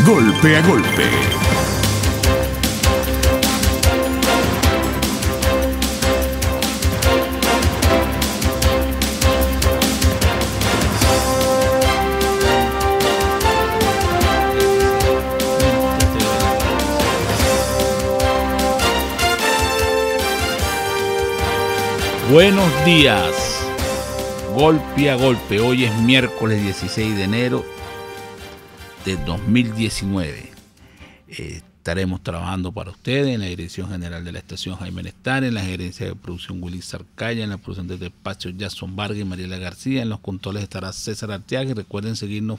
Golpe a golpe. Buenos días, golpe a golpe. Hoy es miércoles 16 de enero de 2019. Estaremos trabajando para ustedes en la dirección general de la estación Jaime Nestar, en la gerencia de producción Willy Sarcaya, en la producción de despacho Jason Vargas y Mariela García, en los controles estará César Arteaga. Y recuerden seguirnos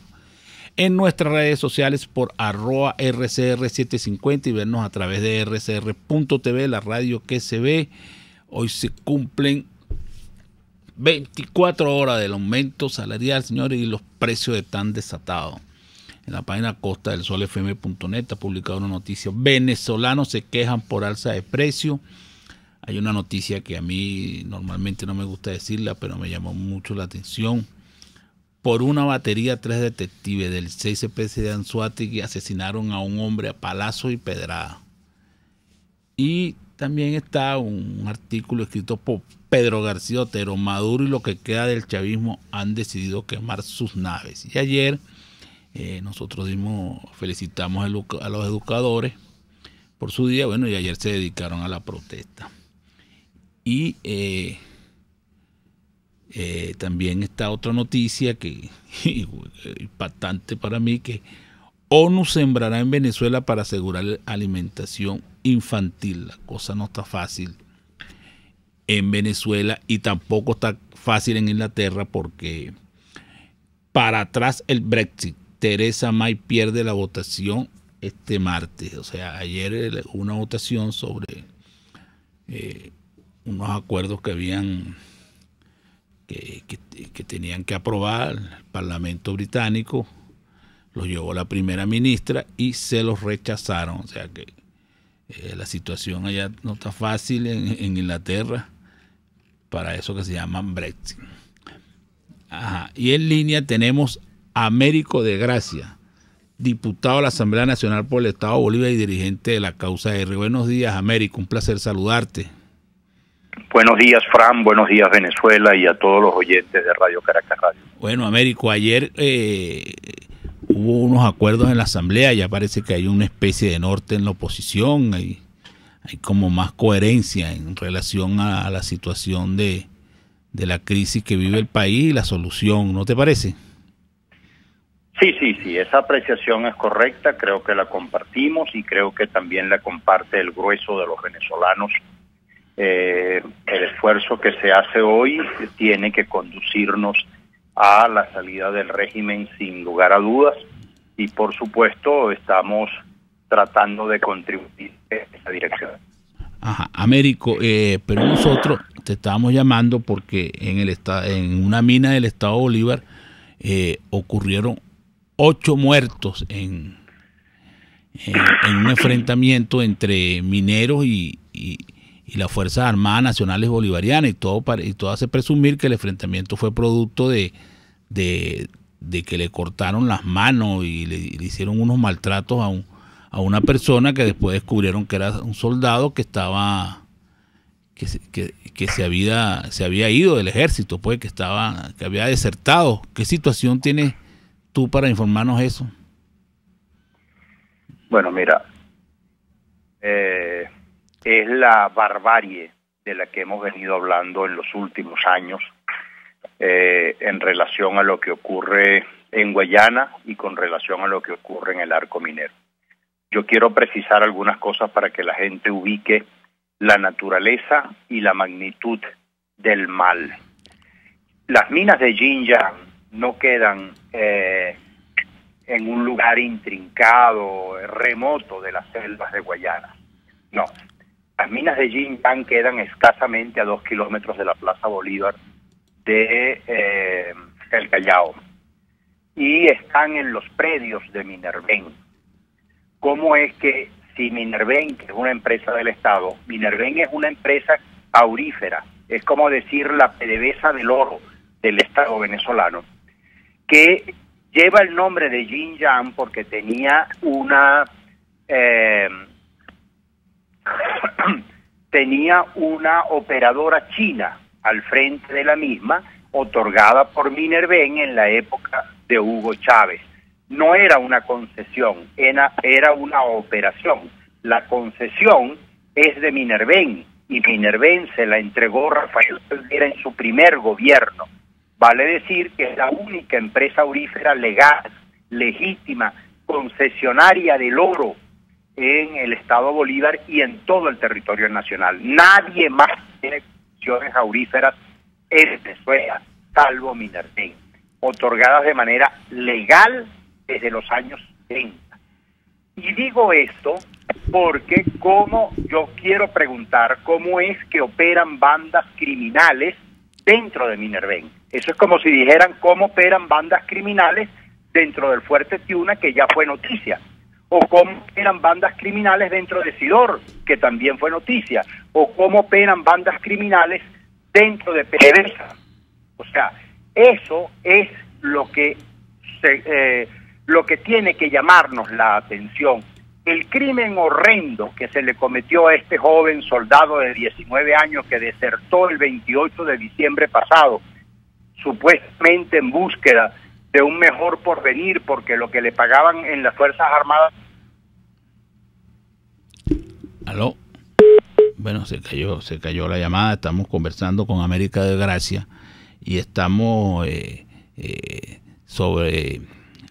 en nuestras redes sociales por @RCR750 y vernos a través de rcr.tv, la radio que se ve. Hoy se cumplen 24 horas del aumento salarial, señores, y los precios están desatados. En la página Costa del Sol FM.net ha publicado una noticia: venezolanos se quejan por alza de precio. Hay una noticia que a mí normalmente no me gusta decirla, pero me llamó mucho la atención. Por una batería, 3 detectives del 6CPC de Anzoátegui asesinaron a un hombre a palazo y pedrada. Y también está un artículo escrito por Pedro García Otero: Maduro y lo que queda del chavismo han decidido quemar sus naves. Y ayer nosotros felicitamos a los educadores por su día, bueno, y ayer se dedicaron a la protesta. Y también está otra noticia que impactante para mí, que ONU sembrará en Venezuela para asegurar la alimentación infantil. La cosa no está fácil en Venezuela y tampoco está fácil en Inglaterra, porque para atrás el Brexit. Theresa May pierde la votación este martes. O sea, ayer una votación sobre unos acuerdos que habían que tenían que aprobar el Parlamento británico. Los llevó la primera ministra y se los rechazaron. O sea que la situación allá no está fácil en Inglaterra para eso que se llama Brexit. Ajá. Y en línea tenemos a Américo de Gracia, diputado de la Asamblea Nacional por el Estado de Bolívar y dirigente de la Causa R. Buenos días, Américo, un placer saludarte. Buenos días, Fran, buenos días, Venezuela, y a todos los oyentes de Radio Caracas Radio. Bueno, Américo, ayer hubo unos acuerdos en la Asamblea. Ya parece que hay una especie de norte en la oposición, hay como más coherencia en relación a la situación de la crisis que vive el país y la solución, ¿no te parece? Sí, esa apreciación es correcta, creo que la compartimos y creo que también la comparte el grueso de los venezolanos. El esfuerzo que se hace hoy tiene que conducirnos a la salida del régimen sin lugar a dudas, y por supuesto estamos tratando de contribuir en esa dirección. Ajá, Américo, pero nosotros te estábamos llamando porque en una mina del estado de Bolívar ocurrieron 8 muertos en un enfrentamiento entre mineros y las Fuerzas Armadas Nacionales Bolivarianas, y todo hace presumir que el enfrentamiento fue producto de que le cortaron las manos y le hicieron unos maltratos a una persona que después descubrieron que era un soldado que estaba que se había ido del ejército, pues que había desertado. ¿Qué situación tienes tú para informarnos eso? Bueno, mira, es la barbarie de la que hemos venido hablando en los últimos años en relación a lo que ocurre en Guayana y con relación a lo que ocurre en el arco minero. Yo quiero precisar algunas cosas para que la gente ubique la naturaleza y la magnitud del mal. Las minas de Xinjiang no quedan en un lugar intrincado, remoto de las selvas de Guayana. No, las minas de Xinjiang quedan escasamente a 2 kilómetros de la Plaza Bolívar de El Callao y están en los predios de Minerven. ¿Cómo es que si Minerven, que es una empresa del Estado, Minerven es una empresa aurífera, es como decir la PDVSA del oro del Estado venezolano, que lleva el nombre de Xinjiang porque tenía una operadora china al frente de la misma, otorgada por Minerven en la época de Hugo Chávez. No era una concesión, era una operación. La concesión es de Minerven, y Minerven se la entregó Rafael Caldera en su primer gobierno. Vale decir que es la única empresa aurífera legal, legítima, concesionaria del oro en el estado Bolívar y en todo el territorio nacional. Nadie más tiene concesiones auríferas en Venezuela, salvo Minerven, otorgadas de manera legal desde los años 70. Y digo esto porque yo quiero preguntar cómo es que operan bandas criminales dentro de Minerven. Eso es como si dijeran cómo operan bandas criminales dentro del Fuerte Tiuna, que ya fue noticia, o cómo operan bandas criminales dentro de Sidor, que también fue noticia, o cómo operan bandas criminales dentro de PDVSA. O sea, eso es lo que tiene que llamarnos la atención. El crimen horrendo que se le cometió a este joven soldado de 19 años que desertó el 28 de diciembre pasado, supuestamente en búsqueda de un mejor porvenir, porque lo que le pagaban en las Fuerzas Armadas... ¿Aló? Bueno, se cayó la llamada. Estamos conversando con América de Gracia y estamos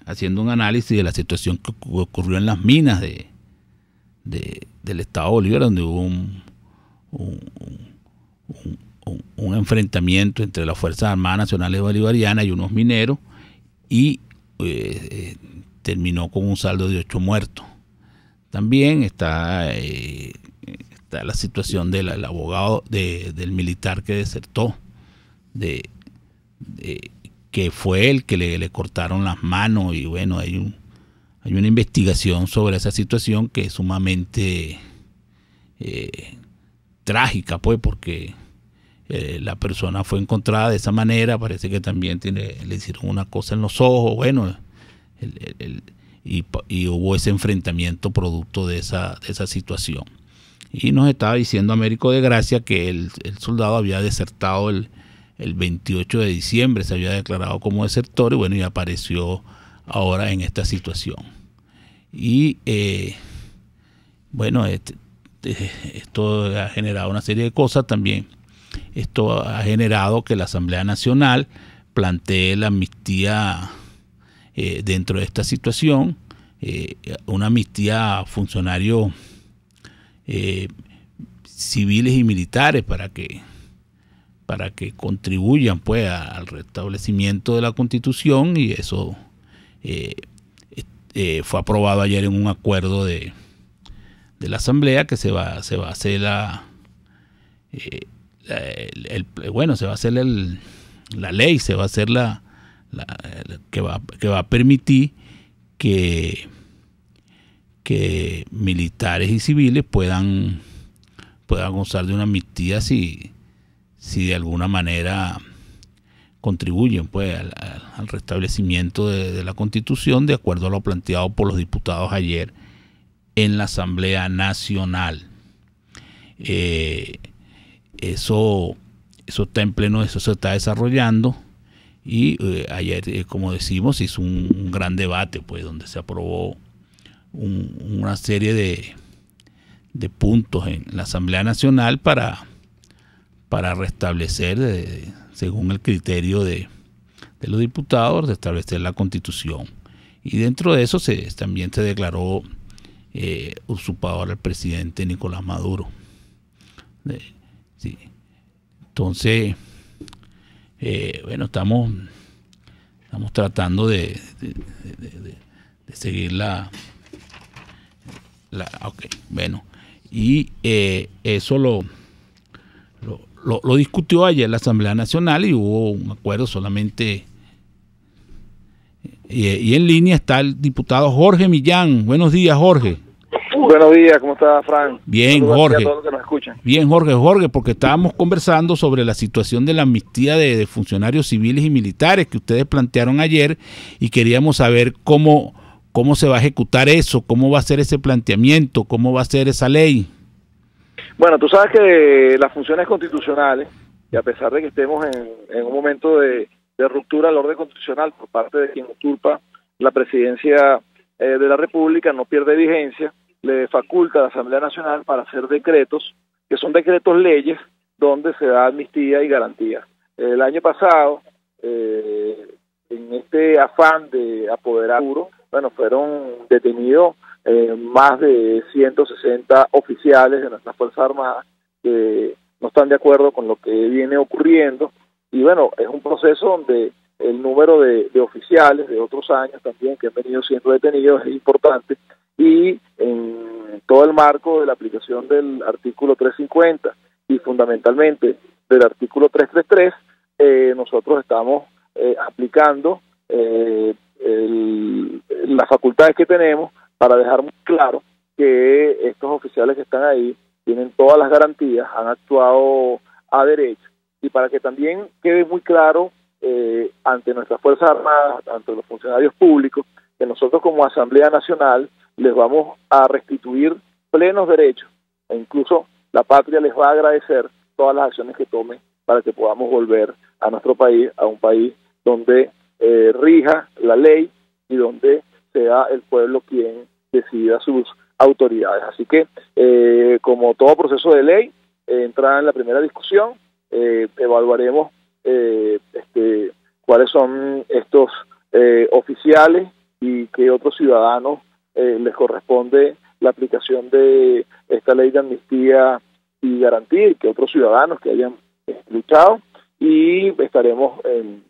haciendo un análisis de la situación que ocurrió en las minas del estado Bolívar, donde hubo un enfrentamiento entre las Fuerzas Armadas Nacionales Bolivarianas y unos mineros, y terminó con un saldo de 8 muertos. También está la situación del abogado del militar que desertó, que fue el que le cortaron las manos, y bueno, hay una investigación sobre esa situación que es sumamente trágica, pues, porque la persona fue encontrada de esa manera. Parece que también le hicieron una cosa en los ojos, bueno, y hubo ese enfrentamiento producto de esa situación. Y nos estaba diciendo Américo de Gracia que el soldado había desertado el 28 de diciembre, se había declarado como desertor, y bueno, y apareció ahora en esta situación. Y bueno, esto ha generado una serie de cosas también. Esto ha generado que la Asamblea Nacional plantee la amnistía dentro de esta situación, una amnistía a funcionarios civiles y militares para que contribuyan, pues, al restablecimiento de la Constitución, y eso fue aprobado ayer en un acuerdo de la Asamblea, que se va a hacer la ley, se va a hacer que va a permitir que militares y civiles puedan gozar de una amnistía si de alguna manera contribuyen, pues, al restablecimiento de la Constitución, de acuerdo a lo planteado por los diputados ayer en la Asamblea Nacional. Eso está en pleno, eso se está desarrollando, y ayer, como decimos, hizo un gran debate, pues, donde se aprobó una serie de puntos en la Asamblea Nacional para restablecer, según el criterio de los diputados, restablecer la Constitución. Y dentro de eso también se declaró usurpador al presidente Nicolás Maduro. Sí. Entonces, bueno, estamos tratando de seguir okay, bueno, y eso lo discutió ayer la Asamblea Nacional, y hubo un acuerdo solamente. Y en línea está el diputado Jorge Millán. Buenos días, Jorge. Buenos días, ¿cómo está, Fran? Bien, Jorge. A todos los que nos escuchan. Bien, Jorge, porque estábamos conversando sobre la situación de la amnistía de funcionarios civiles y militares que ustedes plantearon ayer y queríamos saber cómo se va a ejecutar eso, cómo va a ser ese planteamiento, cómo va a ser esa ley. Bueno, tú sabes que las funciones constitucionales, y a pesar de que estemos en un momento de ruptura del orden constitucional por parte de quien usurpa la presidencia de la República, no pierde vigencia, le faculta a la Asamblea Nacional para hacer decretos, que son decretos leyes, donde se da amnistía y garantía. El año pasado, en este afán de apoderar, bueno, fueron detenidos más de 160 oficiales de nuestras Fuerzas Armadas que no están de acuerdo con lo que viene ocurriendo, y bueno, es un proceso donde el número de oficiales de otros años también que han venido siendo detenidos es importante, y en todo el marco de la aplicación del artículo 350 y fundamentalmente del artículo 333, nosotros estamos aplicando las facultades que tenemos para dejar muy claro que estos oficiales que están ahí tienen todas las garantías, han actuado a derecho, y para que también quede muy claro ante nuestras Fuerzas Armadas, ante los funcionarios públicos, que nosotros como Asamblea Nacional les vamos a restituir plenos derechos, e incluso la patria les va a agradecer todas las acciones que tomen para que podamos volver a nuestro país, a un país donde rija la ley y donde sea el pueblo quien decida sus autoridades. Así que, como todo proceso de ley, entra en la primera discusión, evaluaremos cuáles son estos oficiales y qué otros ciudadanos les corresponde la aplicación de esta ley de amnistía y garantía, y que otros ciudadanos que hayan luchado, y estaremos en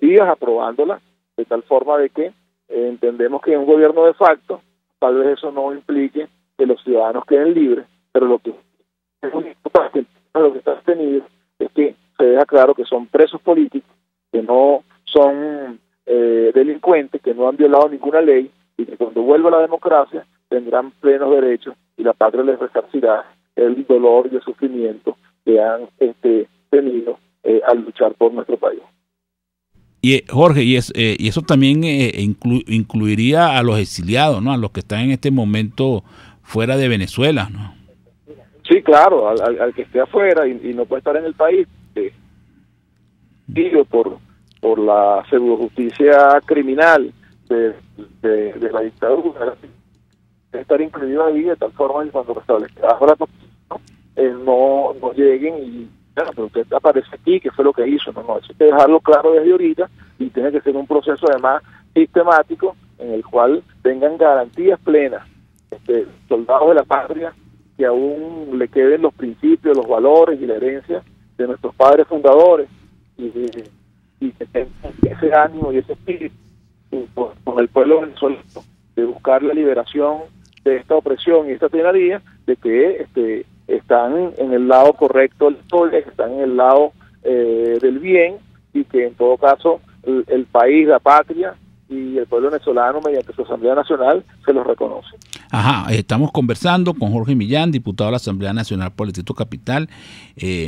días aprobándola, de tal forma de que entendemos que en un gobierno de facto tal vez eso no implique que los ciudadanos queden libres, pero lo que es muy importante, lo que está tenido es que se deja claro que son presos políticos, que no son delincuentes, que no han violado ninguna ley, y que cuando vuelva la democracia tendrán plenos derechos y la patria les resarcirá el dolor y el sufrimiento que han tenido al luchar por nuestro país. Y Jorge, y eso también incluiría a los exiliados, ¿no? A los que están en este momento fuera de Venezuela, ¿no? Sí, claro, al que esté afuera y no puede estar en el país, por la pseudojusticia criminal de la dictadura, estar incluido ahí de tal forma que cuando restablezca la constitución no lleguen y bueno, pero usted aparece aquí, ¿qué fue lo que hizo? No, eso hay que dejarlo claro desde ahorita, y tiene que ser un proceso además sistemático en el cual tengan garantías plenas soldados de la patria, que aún le queden los principios, los valores y la herencia de nuestros padres fundadores, y que tengan ese ánimo y ese espíritu con el pueblo venezolano de buscar la liberación de esta opresión y esta tiranía, de que están en el lado correcto de la historia, que están en el lado del bien, y que en todo caso el país, la patria y el pueblo venezolano, mediante su Asamblea Nacional, se los reconoce. Ajá, estamos conversando con Jorge Millán, diputado de la Asamblea Nacional por el Distrito Capital,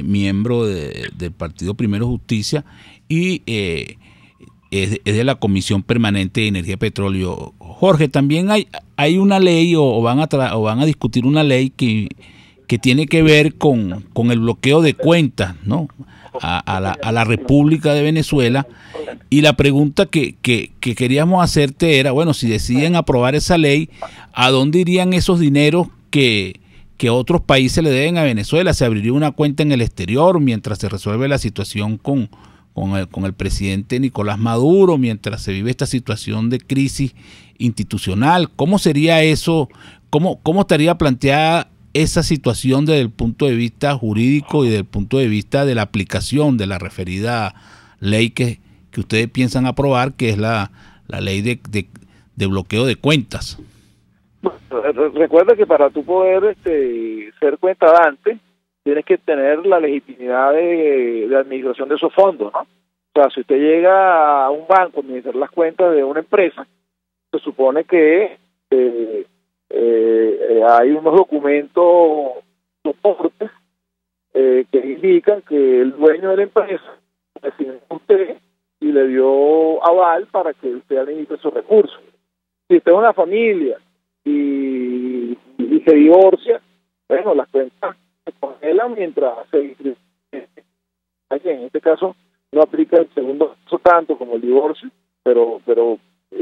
miembro del Partido Primero Justicia, y es de la Comisión Permanente de Energía y Petróleo. Jorge, también hay una ley o van a discutir una ley que tiene que ver con el bloqueo de cuentas, ¿no? a la República de Venezuela, y la pregunta que queríamos hacerte era, bueno, si deciden aprobar esa ley, ¿a dónde irían esos dineros que otros países le deben a Venezuela? ¿Se abriría una cuenta en el exterior mientras se resuelve la situación con el presidente Nicolás Maduro, mientras se vive esta situación de crisis institucional? ¿Cómo sería eso? ¿Cómo estaría planteada esa situación desde el punto de vista jurídico y desde el punto de vista de la aplicación de la referida ley que ustedes piensan aprobar, que es la ley de bloqueo de cuentas? Recuerda que para tú poder ser cuentadante, tienes que tener la legitimidad de administración de esos fondos, ¿no? O sea, si usted llega a un banco a administrar las cuentas de una empresa, se supone que hay unos documentos soportes que indican que el dueño de la empresa recibió usted y le dio aval para que usted administre esos recursos. Si usted es una familia y se divorcia, bueno, las cuentas se congelan mientras se distribuye. En este caso no aplica el segundo caso tanto como el divorcio, pero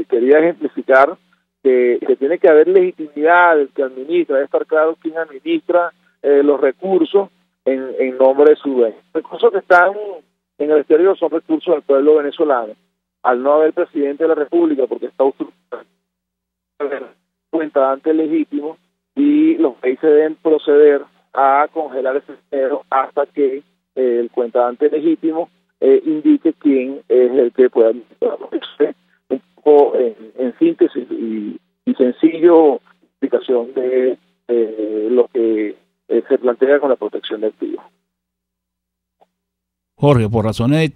quería ejemplificar que tiene que haber legitimidad del que administra, debe estar claro quién administra los recursos en nombre de su dueño. Los recursos que están en el exterior son recursos del pueblo venezolano. Al no haber presidente de la República, porque está usurpando el cuentadante legítimo, y los países deben proceder a congelar ese dinero hasta que el cuentadante legítimo indique quién es el que puede administrarlo. Un poco en síntesis y sencillo explicación de lo que se plantea con la protección de activos. Jorge, por razones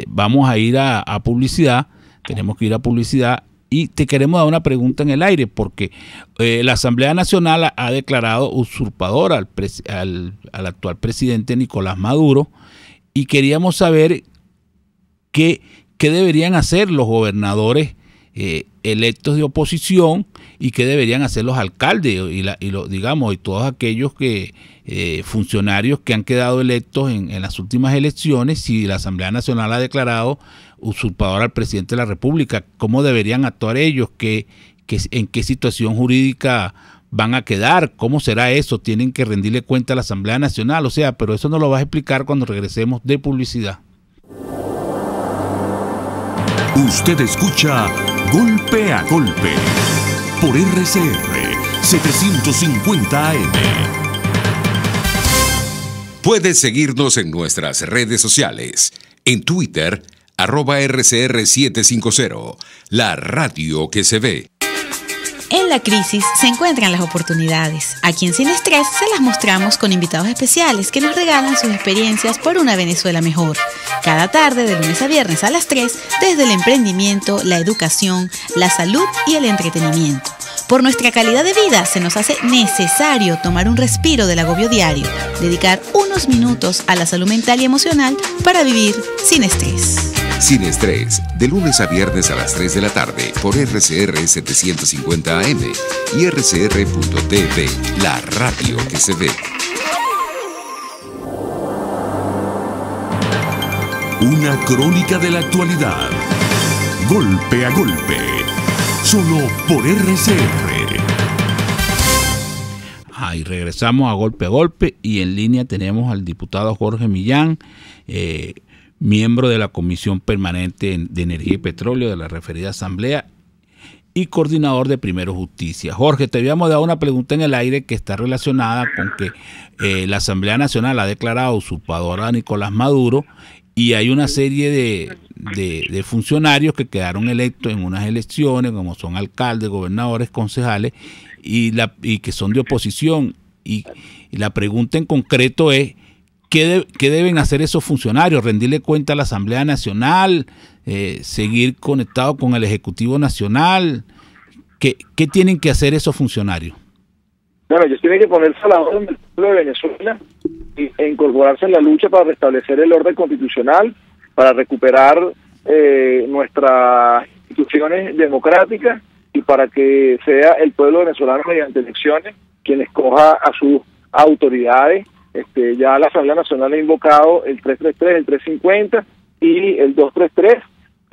vamos a ir a publicidad, tenemos que ir a publicidad, y te queremos dar una pregunta en el aire, porque la Asamblea Nacional ha declarado usurpador al actual presidente Nicolás Maduro, y queríamos saber qué deberían hacer los gobernadores electos de oposición y qué deberían hacer los alcaldes y todos aquellos funcionarios que han quedado electos en las últimas elecciones. Si la Asamblea Nacional ha declarado usurpador al presidente de la República, ¿cómo deberían actuar ellos? ¿En qué situación jurídica van a quedar? ¿Cómo será eso? ¿Tienen que rendirle cuenta a la Asamblea Nacional? O sea, pero eso nos lo vas a explicar cuando regresemos de publicidad. Usted escucha Golpe a Golpe por RCR 750 AM. Puedes seguirnos en nuestras redes sociales. En Twitter, @RCR750, la radio que se ve. En la crisis se encuentran las oportunidades. Aquí en Sin Estrés se las mostramos con invitados especiales que nos regalan sus experiencias por una Venezuela mejor. Cada tarde, de lunes a viernes a las 3, desde el emprendimiento, la educación, la salud y el entretenimiento. Por nuestra calidad de vida se nos hace necesario tomar un respiro del agobio diario, dedicar unos minutos a la salud mental y emocional para vivir sin estrés. Sin Estrés, de lunes a viernes a las 3 de la tarde por RCR 750 AM y rcr.tv, la radio que se ve. Una crónica de la actualidad. Golpe a golpe. Solo por RCR. Y regresamos a Golpe, y en línea tenemos al diputado Jorge Millán, miembro de la Comisión Permanente de Energía y Petróleo de la referida Asamblea y coordinador de Primero Justicia. Jorge, te habíamos dado una pregunta en el aire que está relacionada con que la Asamblea Nacional ha declarado usurpador a Nicolás Maduro, y hay una serie de funcionarios que quedaron electos en unas elecciones, como son alcaldes, gobernadores, concejales, y que son de oposición. Y la pregunta en concreto es, ¿qué deben hacer esos funcionarios? ¿Rendirle cuenta a la Asamblea Nacional? ¿Seguir conectados con el Ejecutivo Nacional? ¿Qué tienen que hacer esos funcionarios? Bueno, ellos tienen que ponerse a la orden del pueblo de Venezuela e incorporarse en la lucha para restablecer el orden constitucional, para recuperar nuestras instituciones democráticas y para que sea el pueblo venezolano mediante elecciones quien escoja a sus autoridades. Ya la Asamblea Nacional ha invocado el 333, el 350 y el 233,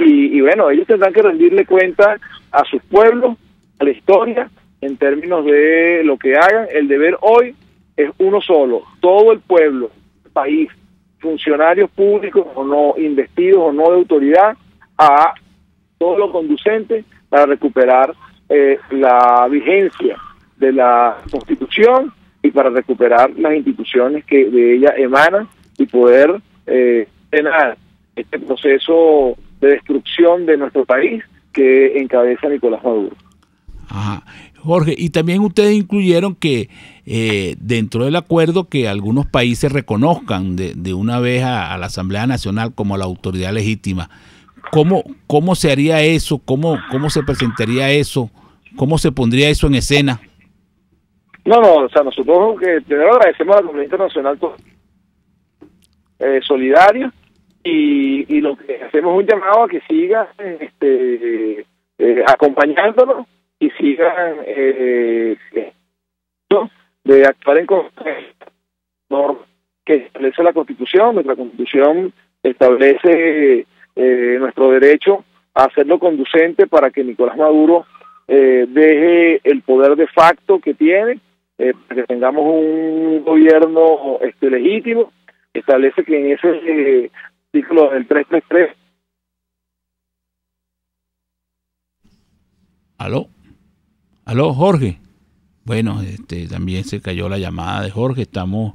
y bueno, ellos tendrán que rendirle cuenta a sus pueblos, a la historia, en términos de lo que hagan. El deber hoy es uno solo: todo el pueblo, el país, funcionarios públicos o no, investidos o no de autoridad, a todo lo conducente para recuperar la vigencia de la Constitución y para recuperar las instituciones que de ella emanan y poder frenar este proceso de destrucción de nuestro país que encabeza Nicolás Maduro. Ajá. Jorge, y también ustedes incluyeron que dentro del acuerdo que algunos países reconozcan de una vez a la Asamblea Nacional como la autoridad legítima. ¿Cómo se haría eso? ¿Cómo se presentaría eso? ¿Cómo se pondría eso en escena? O sea, nosotros que primero agradecemos a la comunidad internacional solidario y lo que hacemos es un llamado a que sigan acompañándonos y sigan de actuar en normas que establece la Constitución. Nuestra Constitución establece nuestro derecho a hacerlo conducente para que Nicolás Maduro deje el poder de facto que tiene, para que tengamos un gobierno legítimo. Establece que en ese artículo del 333. Aló, Jorge. Bueno, también se cayó la llamada de Jorge. Estamos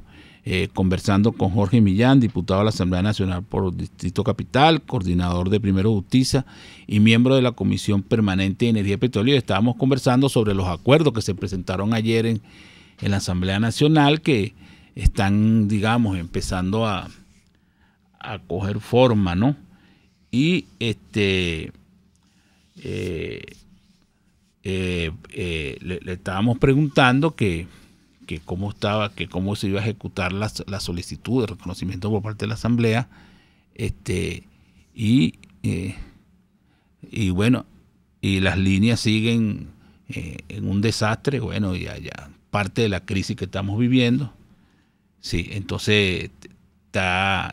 conversando con Jorge Millán, diputado de la Asamblea Nacional por Distrito Capital, coordinador de Primero Justicia y miembro de la Comisión Permanente de Energía y Petróleo. Estábamos conversando sobre los acuerdos que se presentaron ayer en la Asamblea Nacional, que están, digamos, empezando a coger forma, ¿no? Y le estábamos preguntando que cómo se iba a ejecutar la solicitud de reconocimiento por parte de la Asamblea, y bueno, y las líneas siguen en un desastre. Bueno, ya parte de la crisis que estamos viviendo. Sí, entonces está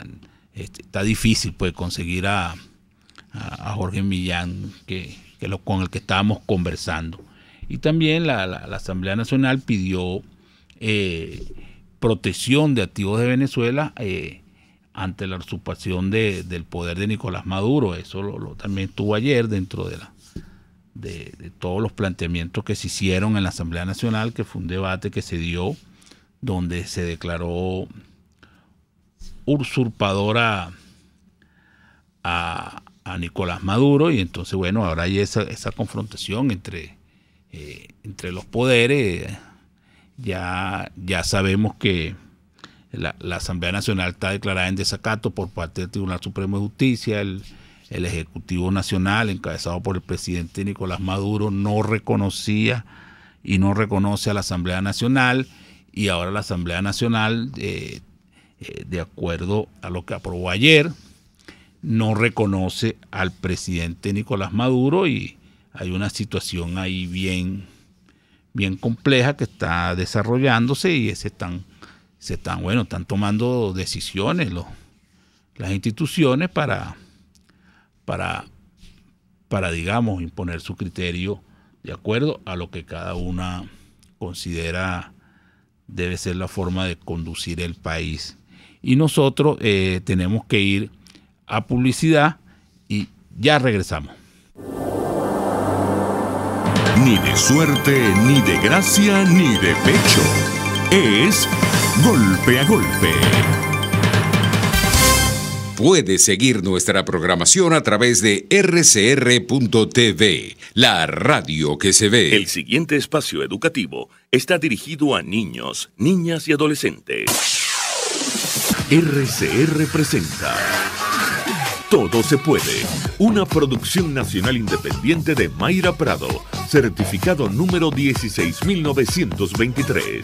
difícil pues conseguir a Jorge Millán, con el que estábamos conversando. Y también la Asamblea Nacional pidió protección de activos de Venezuela ante la usurpación del poder de Nicolás Maduro. Eso también estuvo ayer dentro de todos los planteamientos que se hicieron en la Asamblea Nacional, que fue un debate que se dio donde se declaró usurpadora a Nicolás Maduro. Y entonces, bueno, ahora hay esa confrontación entre los poderes. Ya sabemos que la Asamblea Nacional está declarada en desacato por parte del Tribunal Supremo de Justicia. El Ejecutivo Nacional, encabezado por el presidente Nicolás Maduro, no reconocía y no reconoce a la Asamblea Nacional, y ahora la Asamblea Nacional, de acuerdo a lo que aprobó ayer, no reconoce al presidente Nicolás Maduro, y hay una situación ahí bien compleja que está desarrollándose, y están tomando decisiones las instituciones para digamos, imponer su criterio de acuerdo a lo que cada una considera debe ser la forma de conducir el país. Y nosotros tenemos que ir a publicidad y ya regresamos. Ni de suerte, ni de gracia, ni de pecho. Es Golpe a Golpe. Puedes seguir nuestra programación a través de rcr.tv, la radio que se ve. El siguiente espacio educativo está dirigido a niños, niñas y adolescentes. RCR presenta Todo se puede, una producción nacional independiente de Mayra Prado, certificado número 16923.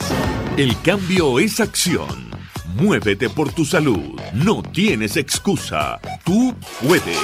El cambio es acción. Muévete por tu salud. No tienes excusa. Tú puedes.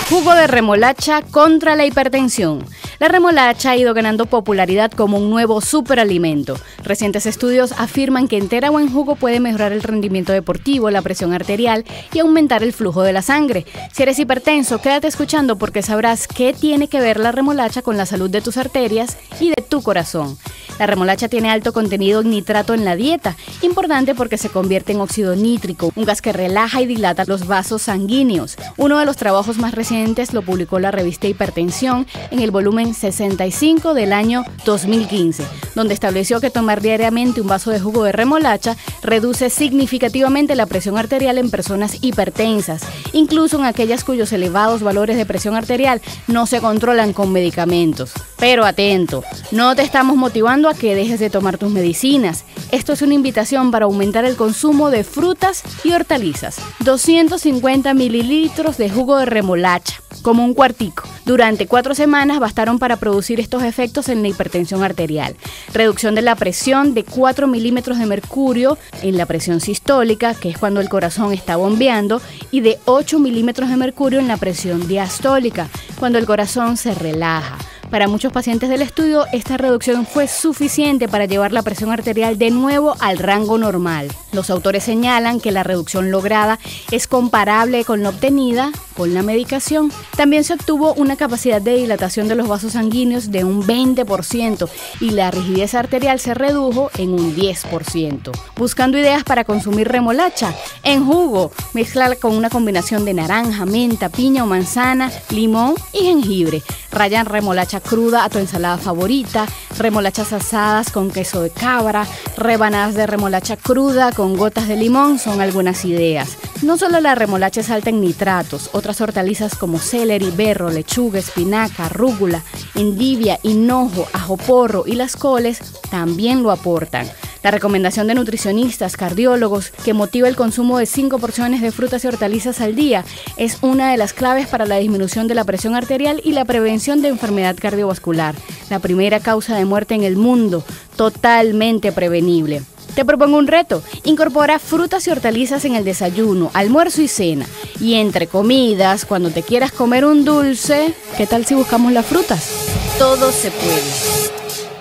Jugo de remolacha contra la hipertensión. La remolacha ha ido ganando popularidad como un nuevo superalimento. Recientes estudios afirman que entera o en jugo puede mejorar el rendimiento deportivo, la presión arterial y aumentar el flujo de la sangre. Si eres hipertenso, quédate escuchando porque sabrás qué tiene que ver la remolacha con la salud de tus arterias y de tu corazón. La remolacha tiene alto contenido en nitrato en la dieta, importante porque se convierte en óxido nítrico, un gas que relaja y dilata los vasos sanguíneos. Uno de los trabajos más recientes lo publicó la revista Hipertensión en el volumen 65 del año 2015, donde estableció que tomar diariamente un vaso de jugo de remolacha reduce significativamente la presión arterial en personas hipertensas, incluso en aquellas cuyos elevados valores de presión arterial no se controlan con medicamentos. Pero atento, no te estamos motivando a que dejes de tomar tus medicinas. Esto es una invitación para aumentar el consumo de frutas y hortalizas. 250 mililitros de jugo de remolacha. como un cuartico. Durante 4 semanas bastaron para producir estos efectos en la hipertensión arterial. Reducción de la presión de 4 milímetros de mercurio en la presión sistólica, que es cuando el corazón está bombeando, y de 8 milímetros de mercurio en la presión diastólica, cuando el corazón se relaja. Para muchos pacientes del estudio, esta reducción fue suficiente para llevar la presión arterial de nuevo al rango normal. Los autores señalan que la reducción lograda es comparable con la obtenida con la medicación. También se obtuvo una capacidad de dilatación de los vasos sanguíneos de un 20% y la rigidez arterial se redujo en un 10%. Buscando ideas para consumir remolacha, en jugo, mezcla con una combinación de naranja, menta, piña o manzana, limón y jengibre. Rayan remolacha cruda a tu ensalada favorita, remolachas asadas con queso de cabra, rebanadas de remolacha cruda con gotas de limón son algunas ideas. No solo la remolacha es alta en nitratos, otras hortalizas como celery, berro, lechuga, espinaca, rúcula, endivia, hinojo, ajo porro y las coles también lo aportan. La recomendación de nutricionistas, cardiólogos, que motiva el consumo de 5 porciones de frutas y hortalizas al día es una de las claves para la disminución de la presión arterial y la prevención de enfermedad cardiovascular, la primera causa de muerte en el mundo, totalmente prevenible. Te propongo un reto. Incorpora frutas y hortalizas en el desayuno, almuerzo y cena. Y entre comidas, cuando te quieras comer un dulce, ¿qué tal si buscamos las frutas? Todo se puede.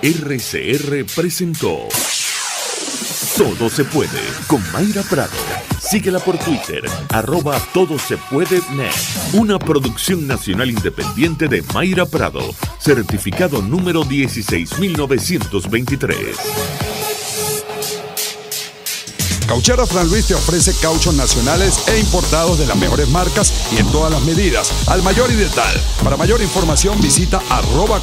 RCR presentó Todo se puede con Mayra Prado. Síguela por Twitter, @todosepuedenet. Una producción nacional independiente de Mayra Prado, certificado número 16923. Cauchera Fran Luis te ofrece cauchos nacionales e importados de las mejores marcas y en todas las medidas, al mayor y de tal. Para mayor información visita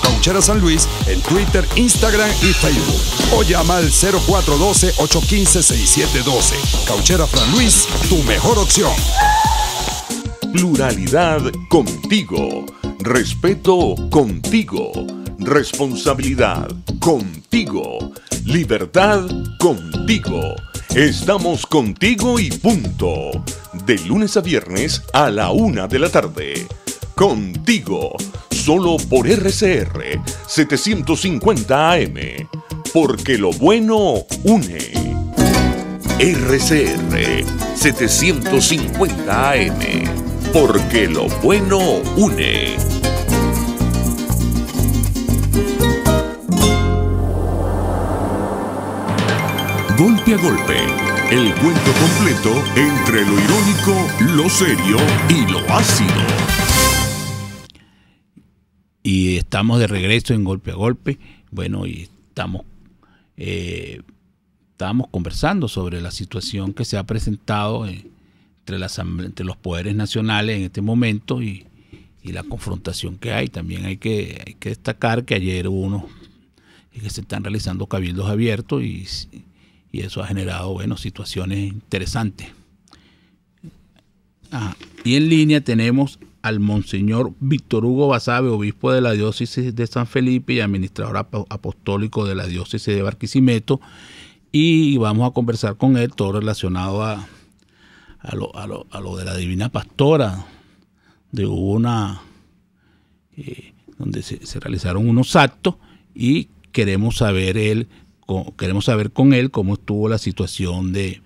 @Cauchera San Luis en Twitter, Instagram y Facebook. O llama al 0412-815-6712. Cauchera Fran Luis, tu mejor opción. Pluralidad contigo. Respeto contigo. Responsabilidad contigo. Libertad contigo. Estamos contigo y punto. De lunes a viernes a la 1 de la tarde. Contigo. Solo por RCR 750 AM. Porque lo bueno une. RCR 750 AM. Porque lo bueno une. Golpe a golpe, el cuento completo entre lo irónico, lo serio y lo ácido. Y estamos de regreso en Golpe a Golpe. Bueno, y estábamos conversando sobre la situación que se ha presentado entre los poderes nacionales en este momento y la confrontación que hay. También hay que destacar que ayer hubo que se están realizando cabildos abiertos y eso ha generado, situaciones interesantes. Y en línea tenemos al Monseñor Víctor Hugo Basabe, obispo de la diócesis de San Felipe y administrador apostólico de la diócesis de Barquisimeto, y vamos a conversar con él todo relacionado a lo de la Divina Pastora, de donde se realizaron unos actos, y queremos saber con él cómo estuvo la situación de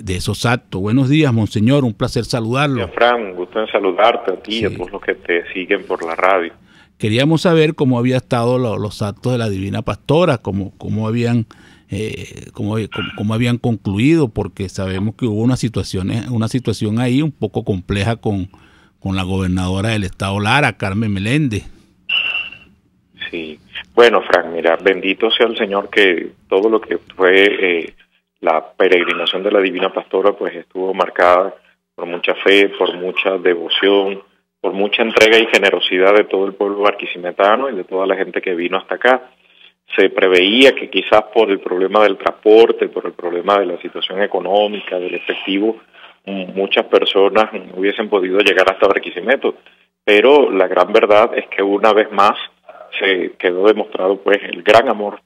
esos actos. Buenos días, Monseñor, un placer saludarlo. Fran, gusto en saludarte a ti y a todos los que te siguen por la radio. Queríamos saber cómo había estado los actos de la Divina Pastora, cómo habían concluido, porque sabemos que hubo una situación ahí un poco compleja con la gobernadora del estado Lara, Carmen Meléndez. Sí. Bueno, Frank, mira, bendito sea el Señor que todo lo que fue la peregrinación de la Divina Pastora pues estuvo marcada por mucha fe, por mucha devoción, por mucha entrega y generosidad de todo el pueblo barquisimetano y de toda la gente que vino hasta acá. Se preveía que quizás por el problema del transporte, por el problema de la situación económica, del efectivo, muchas personas no hubiesen podido llegar hasta Barquisimeto, pero la gran verdad es que una vez más se quedó demostrado pues el gran amor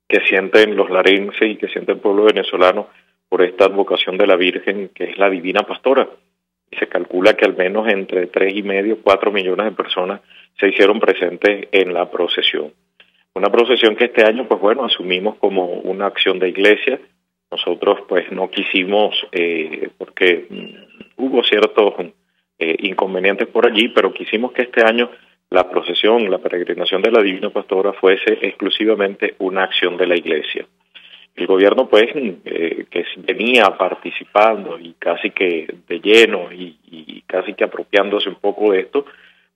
que sienten los larenses y que siente el pueblo venezolano por esta advocación de la Virgen, que es la Divina Pastora. y se calcula que al menos entre 3,5 y 4 millones de personas se hicieron presentes en la procesión. Una procesión que este año, pues bueno, asumimos como una acción de iglesia. Nosotros pues no quisimos, porque hubo ciertos inconvenientes por allí, pero quisimos que este año la procesión, la peregrinación de la Divina Pastora fuese exclusivamente una acción de la iglesia. El gobierno pues que venía participando y casi que de lleno y casi que apropiándose un poco de esto,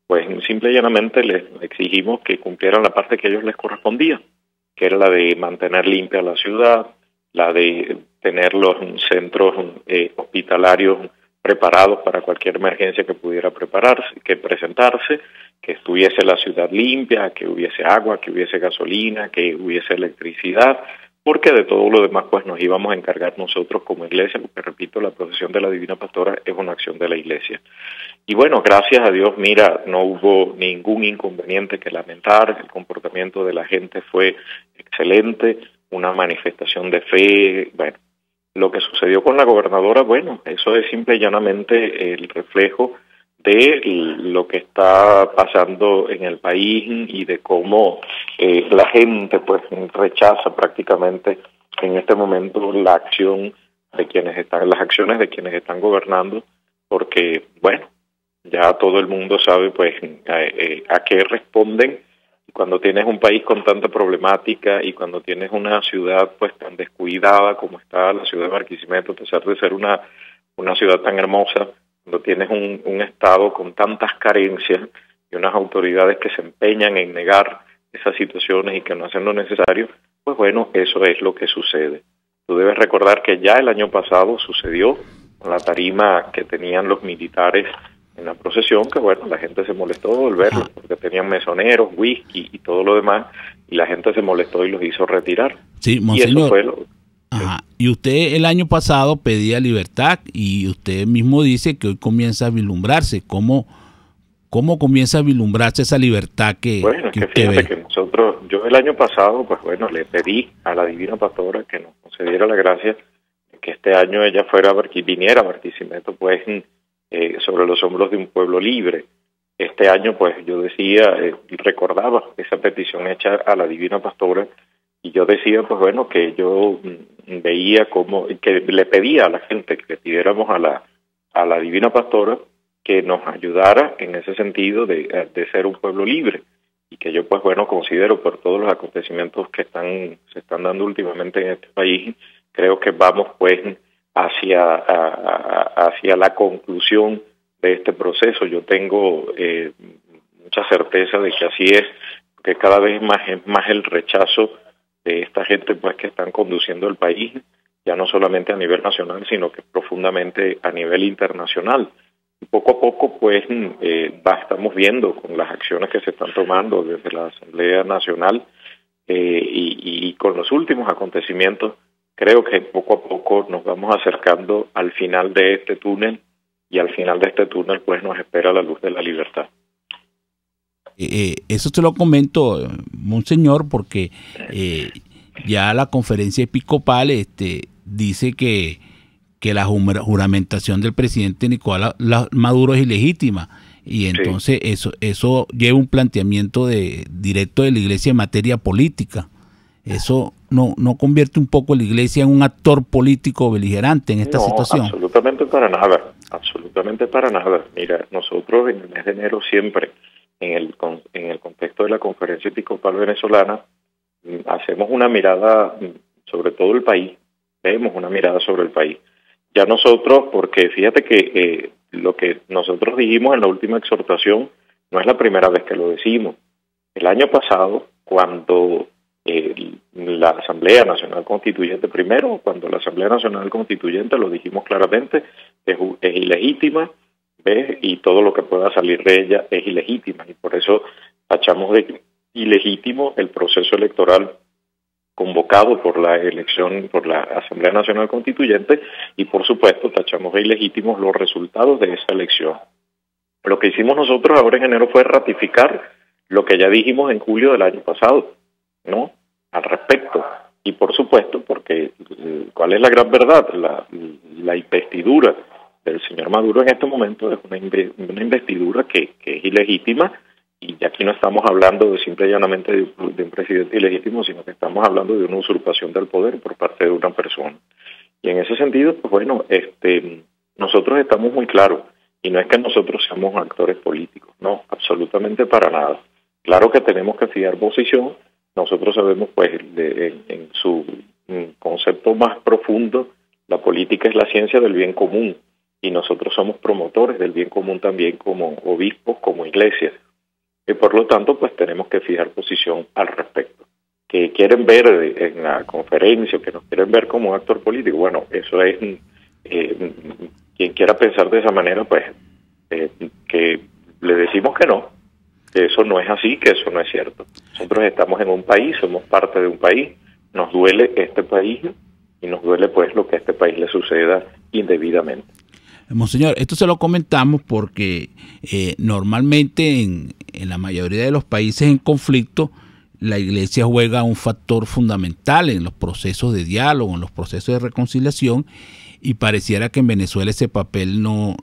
pues simple y llanamente les exigimos que cumplieran la parte que a ellos les correspondía, que era la de mantener limpia la ciudad, la de tener los centros hospitalarios preparados para cualquier emergencia que pudiera presentarse, que estuviese la ciudad limpia, que hubiese agua, que hubiese gasolina, que hubiese electricidad, porque de todo lo demás pues nos íbamos a encargar nosotros como iglesia, porque repito, la procesión de la Divina Pastora es una acción de la iglesia. Y bueno, gracias a Dios, mira, no hubo ningún inconveniente que lamentar, el comportamiento de la gente fue excelente, una manifestación de fe. Bueno, lo que sucedió con la gobernadora, bueno, eso es simple y llanamente el reflejo de lo que está pasando en el país y de cómo la gente pues rechaza prácticamente en este momento la acción de las acciones de quienes están gobernando, porque bueno, ya todo el mundo sabe pues a qué responden. Cuando tienes un país con tanta problemática y cuando tienes una ciudad pues tan descuidada como está la ciudad de Barquisimeto, a pesar de ser una ciudad tan hermosa, cuando tienes un estado con tantas carencias y unas autoridades que se empeñan en negar esas situaciones y que no hacen lo necesario, pues bueno, eso es lo que sucede. Tú debes recordar que ya el año pasado sucedió con la tarima que tenían los militares en la procesión, que bueno, la gente se molestó al verlos porque tenían mesoneros, whisky y todo lo demás, y la gente se molestó y los hizo retirar. Sí, monseñor. Y eso fue lo... Ajá. Y usted el año pasado pedía libertad y usted mismo dice que hoy comienza a vislumbrarse. ¿Cómo comienza a vislumbrarse esa libertad que bueno, que usted usted fíjate ve? que yo el año pasado, pues bueno, le pedí a la Divina Pastora que nos concediera la gracia de que este año ella viniera a Barquisimeto, pues sobre los hombros de un pueblo libre. Este año, pues yo decía, recordaba esa petición hecha a la Divina Pastora, y yo decía, pues bueno, que yo veía como, que le pedía a la gente que le pidiéramos a la Divina Pastora que nos ayudara en ese sentido de ser un pueblo libre, y que yo pues bueno considero por todos los acontecimientos que se están dando últimamente en este país, creo que vamos pues hacia la conclusión de este proceso. Yo tengo mucha certeza de que así es, que cada vez es más el rechazo de esta gente pues que están conduciendo el país, ya no solamente a nivel nacional, sino que profundamente a nivel internacional. Y poco a poco pues estamos viendo con las acciones que se están tomando desde la Asamblea Nacional y con los últimos acontecimientos, creo que poco a poco nos vamos acercando al final de este túnel, y al final de este túnel pues nos espera la luz de la libertad. Eso te lo comento, monseñor, porque ya la conferencia episcopal dice que la juramentación del presidente Nicolás Maduro es ilegítima, y entonces sí, eso lleva un planteamiento directo de la Iglesia en materia política. Eso no convierte un poco la Iglesia en un actor político beligerante en esta situación. Absolutamente para nada. Mira, nosotros en el mes de enero siempre, en el contexto de la Conferencia Episcopal Venezolana, hacemos una mirada sobre todo el país, vemos una mirada sobre el país. Ya nosotros, porque fíjate que lo que nosotros dijimos en la última exhortación no es la primera vez que lo decimos. El año pasado, cuando la Asamblea Nacional Constituyente, cuando la Asamblea Nacional Constituyente, lo dijimos claramente, es ilegítima, ¿ves? Y todo lo que pueda salir de ella es ilegítima, y por eso tachamos de ilegítimo el proceso electoral convocado por la Asamblea Nacional Constituyente, y por supuesto tachamos de ilegítimos los resultados de esa elección. Lo que hicimos nosotros ahora en enero fue ratificar lo que ya dijimos en julio del año pasado, ¿no? Al respecto. Y por supuesto, porque ¿cuál es la gran verdad? La investidura del señor Maduro en este momento es una investidura que es ilegítima, y aquí no estamos hablando de simple y llanamente de un presidente ilegítimo, sino que estamos hablando de una usurpación del poder por parte de una persona. Y en ese sentido, pues bueno, nosotros estamos muy claros, y no es que nosotros seamos actores políticos, no, absolutamente para nada. Claro que tenemos que fijar posición. Nosotros sabemos, pues, en su concepto más profundo, la política es la ciencia del bien común, y nosotros somos promotores del bien común también como obispos, como iglesias, y por lo tanto, pues tenemos que fijar posición al respecto. Que quieren ver en la conferencia, que nos quieren ver como actor político, bueno, eso es, quien quiera pensar de esa manera, pues, que le decimos que no, que eso no es así, que eso no es cierto. Nosotros estamos en un país, somos parte de un país, nos duele este país, y nos duele, pues, lo que a este país le suceda indebidamente. Monseñor, esto se lo comentamos porque normalmente en la mayoría de los países en conflicto, la Iglesia juega un factor fundamental en los procesos de diálogo, en los procesos de reconciliación, y pareciera que en Venezuela ese papel no,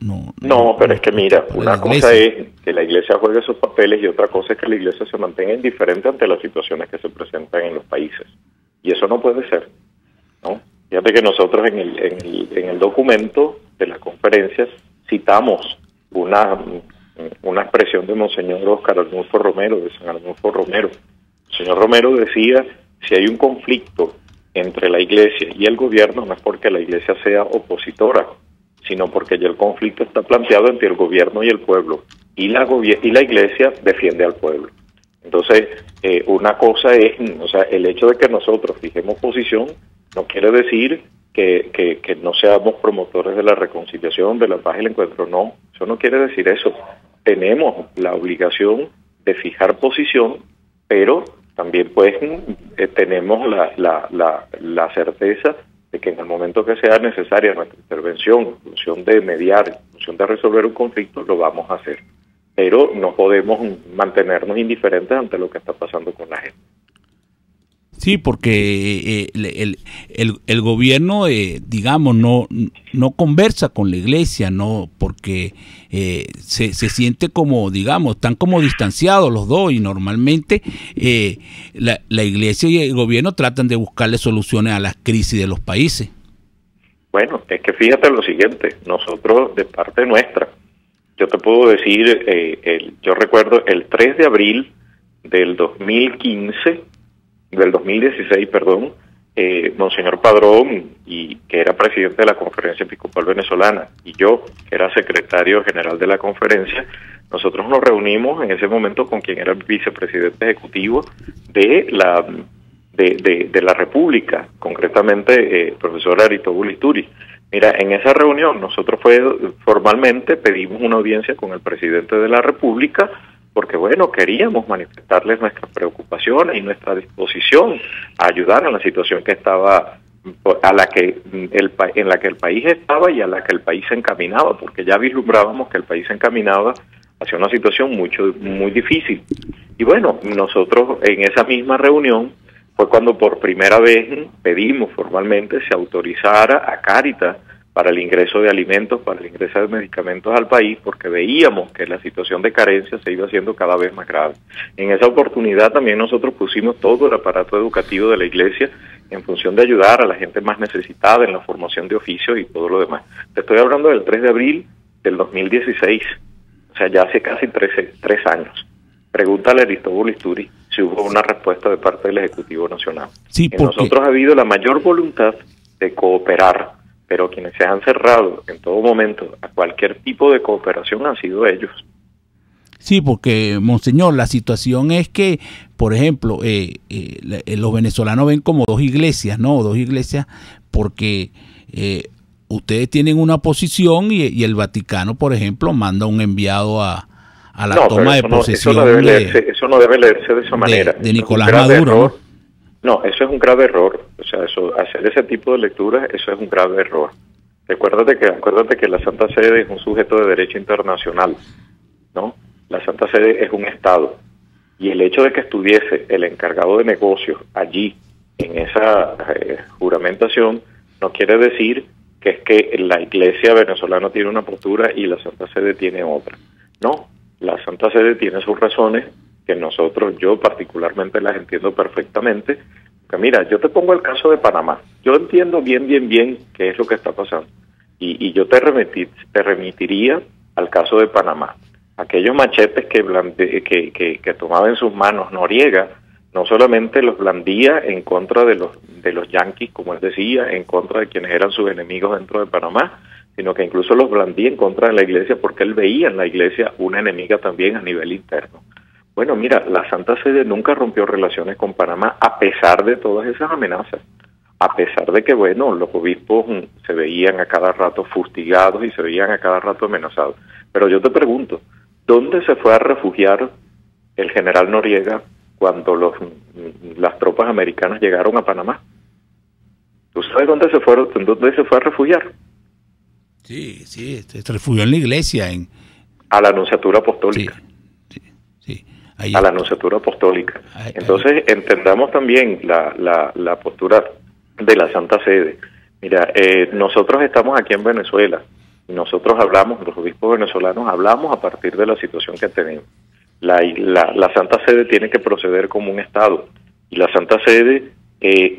pero es que mira, una cosa es que la Iglesia juegue esos papeles y otra cosa es que la Iglesia se mantenga indiferente ante las situaciones que se presentan en los países. Y eso no puede ser, ¿no? Fíjate que nosotros en el documento de las conferencias citamos una expresión de Monseñor Óscar Arnulfo Romero, de San Arnulfo Romero. El señor Romero decía, si hay un conflicto entre la Iglesia y el gobierno, no es porque la Iglesia sea opositora, sino porque ya el conflicto está planteado entre el gobierno y el pueblo, y la Iglesia defiende al pueblo. Entonces, una cosa es, o sea, el hecho de que nosotros fijemos posición no quiere decir que no seamos promotores de la reconciliación, de la paz y el encuentro. No, eso no quiere decir eso. Tenemos la obligación de fijar posición, pero también, pues, tenemos la certeza de que en el momento que sea necesaria nuestra intervención, en función de mediar, en función de resolver un conflicto, lo vamos a hacer. Pero no podemos mantenernos indiferentes ante lo que está pasando con la gente. Sí, porque el gobierno, digamos, no conversa con la Iglesia, no, porque se siente como, digamos, están como distanciados los dos, y normalmente la Iglesia y el gobierno tratan de buscarle soluciones a las crisis de los países. Bueno, es que fíjate lo siguiente, nosotros de parte nuestra, yo te puedo decir, yo recuerdo el 3 de abril del 2016, Monseñor Padrón, y que era presidente de la Conferencia Episcopal Venezolana, y yo, que era secretario general de la conferencia, nosotros nos reunimos en ese momento con quien era el vicepresidente ejecutivo de la República, concretamente el profesor Aristóbulo Isturi. Mira, en esa reunión nosotros formalmente pedimos una audiencia con el presidente de la República, porque, bueno, queríamos manifestarles nuestras preocupaciones y nuestra disposición a ayudar en la situación que estaba, en la que el país estaba y a la que el país se encaminaba, porque ya vislumbrábamos que el país se encaminaba hacia una situación muy difícil. Y bueno, nosotros en esa misma reunión fue cuando por primera vez pedimos formalmente se autorizara a Cáritas para el ingreso de alimentos, para el ingreso de medicamentos al país, porque veíamos que la situación de carencia se iba haciendo cada vez más grave. En esa oportunidad también nosotros pusimos todo el aparato educativo de la Iglesia en función de ayudar a la gente más necesitada en la formación de oficios y todo lo demás. Te estoy hablando del 3 de abril del 2016, o sea, ya hace casi 3 años. Pregúntale a Aristóbulo Isturi si hubo una respuesta de parte del Ejecutivo Nacional. Sí, en nosotros ha habido la mayor voluntad de cooperar, pero quienes se han cerrado en todo momento a cualquier tipo de cooperación han sido ellos. Sí, porque, Monseñor, la situación es que, por ejemplo, los venezolanos ven como dos iglesias, ¿no? Dos iglesias, porque ustedes tienen una posición y el Vaticano, por ejemplo, manda un enviado a la toma de posesión. Eso no debe leerse de esa manera. De Nicolás Maduro. No, eso es un grave error. O sea, hacer ese tipo de lecturas, eso es un grave error. Acuérdate que la Santa Sede es un sujeto de derecho internacional, ¿no? La Santa Sede es un Estado. Y el hecho de que estuviese el encargado de negocios allí, en esa juramentación, no quiere decir que es que la Iglesia venezolana tiene una postura y la Santa Sede tiene otra. No, la Santa Sede tiene sus razones, que yo particularmente las entiendo perfectamente. Porque mira, yo te pongo el caso de Panamá. Yo entiendo bien qué es lo que está pasando. Y yo te remitiría al caso de Panamá. Aquellos machetes que tomaba en sus manos Noriega, no solamente los blandía en contra de los yanquis, como él decía, en contra de quienes eran sus enemigos dentro de Panamá, sino que incluso los blandía en contra de la Iglesia, porque él veía en la Iglesia una enemiga también a nivel interno. Bueno, mira, la Santa Sede nunca rompió relaciones con Panamá a pesar de todas esas amenazas, a pesar de que, bueno, los obispos se veían a cada rato fustigados y se veían a cada rato amenazados. Pero yo te pregunto, ¿dónde se fue a refugiar el general Noriega cuando las tropas americanas llegaron a Panamá? ¿Tú sabes dónde se fue a refugiar? Sí, se refugió en la iglesia. A la Nunciatura Apostólica. Sí. A la Nunciatura Apostólica. Entonces, entendamos también la postura de la Santa Sede. Mira, nosotros estamos aquí en Venezuela, y nosotros hablamos, los obispos venezolanos hablamos a partir de la situación que tenemos. La Santa Sede tiene que proceder como un Estado, y la Santa Sede,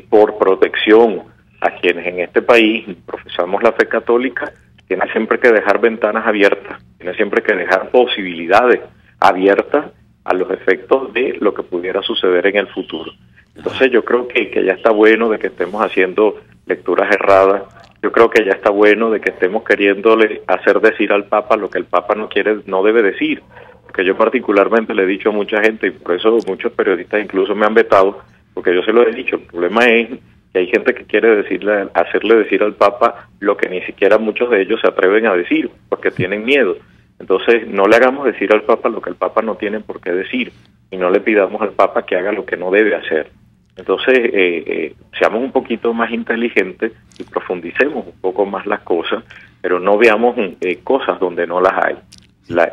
por protección a quienes en este país profesamos la fe católica, tiene siempre que dejar ventanas abiertas, tiene siempre que dejar posibilidades abiertas a los efectos de lo que pudiera suceder en el futuro. Entonces yo creo que ya está bueno de que estemos haciendo lecturas erradas, yo creo que ya está bueno de que estemos queriéndole hacer decir al Papa lo que el Papa no debe decir, porque yo particularmente le he dicho a mucha gente, y por eso muchos periodistas incluso me han vetado, porque yo se lo he dicho, el problema es que hay gente que quiere hacerle decir al Papa lo que ni siquiera muchos de ellos se atreven a decir, porque tienen miedo. Entonces, no le hagamos decir al Papa lo que el Papa no tiene por qué decir, y no le pidamos al Papa que haga lo que no debe hacer. Entonces, seamos un poquito más inteligentes y profundicemos un poco más las cosas, pero no veamos cosas donde no las hay.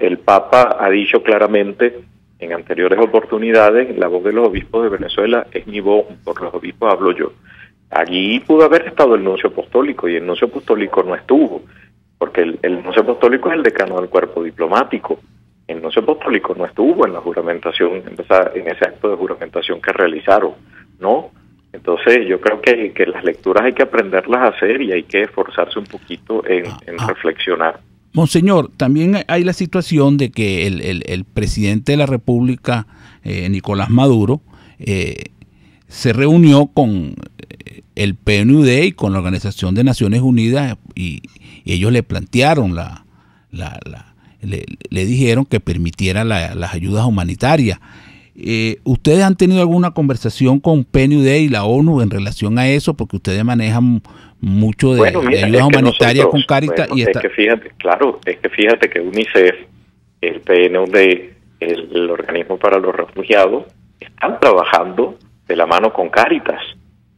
El Papa ha dicho claramente en anteriores oportunidades, la voz de los obispos de Venezuela es mi voz, por los obispos hablo yo. Allí pudo haber estado el nuncio apostólico, y el nuncio apostólico no estuvo, porque el nuncio apostólico es el decano del cuerpo diplomático. El nuncio apostólico no estuvo en la juramentación, en ese acto de juramentación que realizaron, ¿no? Entonces yo creo que las lecturas hay que aprenderlas a hacer y hay que esforzarse un poquito en reflexionar. Monseñor, también hay la situación de que el presidente de la República, Nicolás Maduro, se reunió con el PNUD y con la Organización de Naciones Unidas y ellos le plantearon le dijeron que permitiera las ayudas humanitarias. ¿Ustedes han tenido alguna conversación con PNUD y la ONU en relación a eso? Porque ustedes manejan mucho de ayudas humanitarias con Cáritas. Es que fíjate que UNICEF, el PNUD, el Organismo para los Refugiados, están trabajando de la mano con Cáritas,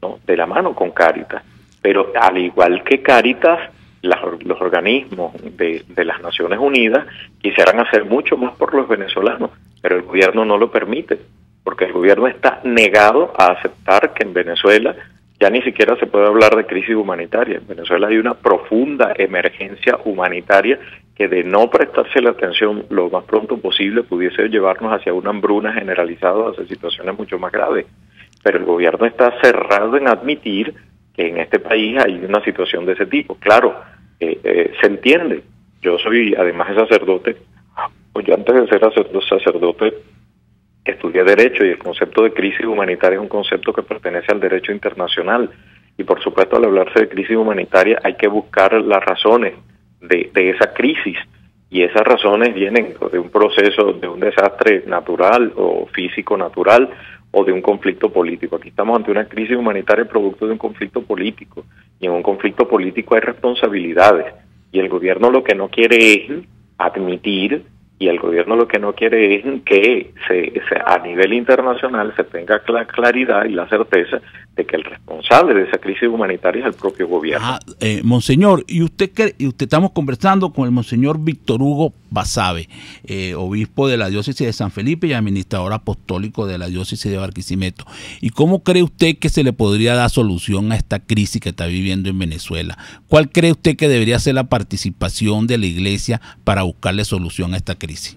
¿no? De la mano con Cáritas. Pero al igual que Cáritas, los organismos de las Naciones Unidas quisieran hacer mucho más por los venezolanos, pero el gobierno no lo permite, porque el gobierno está negado a aceptar que en Venezuela ya ni siquiera se puede hablar de crisis humanitaria. En Venezuela hay una profunda emergencia humanitaria que, de no prestarse la atención lo más pronto posible, pudiese llevarnos hacia una hambruna generalizada, hacia situaciones mucho más graves. Pero el gobierno está cerrado en admitir que en este país hay una situación de ese tipo. Claro, se entiende. Yo soy, además de sacerdote, yo antes de ser sacerdote estudié Derecho, y el concepto de crisis humanitaria es un concepto que pertenece al derecho internacional. Y por supuesto, al hablarse de crisis humanitaria hay que buscar las razones de esa crisis. Y esas razones vienen de un proceso, de un desastre natural o físico natural, o de un conflicto político. Aquí estamos ante una crisis humanitaria producto de un conflicto político, y en un conflicto político hay responsabilidades, y el gobierno lo que no quiere es admitir, y el gobierno lo que no quiere es que a nivel internacional se tenga la claridad y la certeza de que el responsable de esa crisis humanitaria es el propio gobierno. Monseñor, y usted estamos conversando con el Monseñor Víctor Hugo Basabe, obispo de la diócesis de San Felipe y administrador apostólico de la diócesis de Barquisimeto. ¿Y cómo cree usted que se le podría dar solución a esta crisis que está viviendo en Venezuela? ¿Cuál cree usted que debería ser la participación de la Iglesia para buscarle solución a esta crisis?